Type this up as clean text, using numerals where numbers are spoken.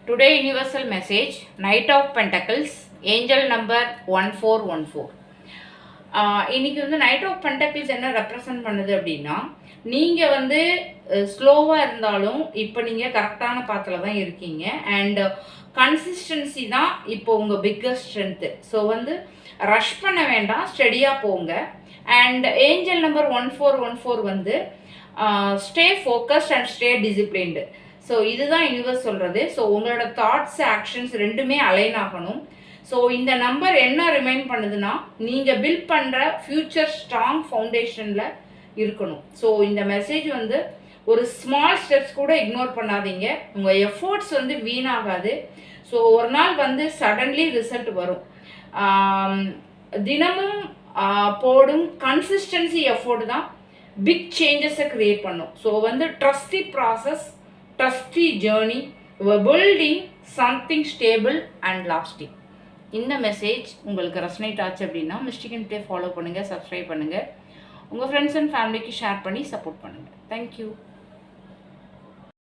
Today universal message, Knight of Pentacles, angel number 1414. இன்னைக்கு வந்து night of pentacles என்ன represent பண்ணுது அப்படின்னா, நீங்கள் வந்து ஸ்லோவாக இருந்தாலும் இப்போ நீங்கள் கரெக்டான பாத்தில் தான் இருக்கீங்க. அண்ட் கன்சிஸ்டன்சி தான் இப்போ உங்கள் பிக்கஸ்ட் ஸ்ட்ரென்த்து. ஸோ வந்து ரஷ் பண்ண வேண்டாம், ஸ்டெடியாக போங்க. அண்ட் ஏஞ்சல் நம்பர் 1414 வந்து stay focused and stay disciplined. So இதுதான் யூனிவர்ஸ் சொல்கிறது. ஸோ உங்களோட தாட்ஸ் ஆக்ஷன்ஸ் ரெண்டுமே அலைன் ஆகணும். ஸோ இந்த நம்பர் என்ன ரிமைண்ட் பண்ணுதுன்னா, நீங்கள் பில்ட் பண்ணுற ஃப்யூச்சர் ஸ்ட்ராங் ஃபவுண்டேஷனில் இருக்கணும். ஸோ இந்த மெசேஜ் வந்து ஒரு ஸ்மால் ஸ்டெப்ஸ் கூட இக்னோர் பண்ணாதீங்க. உங்கள் எஃபோர்ட்ஸ் வந்து வீணாகாது. ஸோ ஒரு நாள் வந்து சடன்லி ரிசல்ட் வரும். தினமும் போடும் கன்சிஸ்டன்சி எஃபோர்ட் தான் பிக் சேஞ்சஸை க்ரியேட் பண்ணும். ஸோ வந்து trustee process, trustee journey, building something stable and lasting. இந்த மெசேஜ் உங்களுக்கு ரெசனேட் ஆச்சு அப்படின்னா மிஸ்டிக் இன் ப்ளே ஃபாலோ பண்ணுங்கள், சப்ஸ்கிரைப் பண்ணுங்கள், உங்கள் ஃப்ரெண்ட்ஸ் அண்ட் ஃபேமிலிக்கு ஷேர் பண்ணி சப்போர்ட் பண்ணுங்கள். தேங்க்யூ.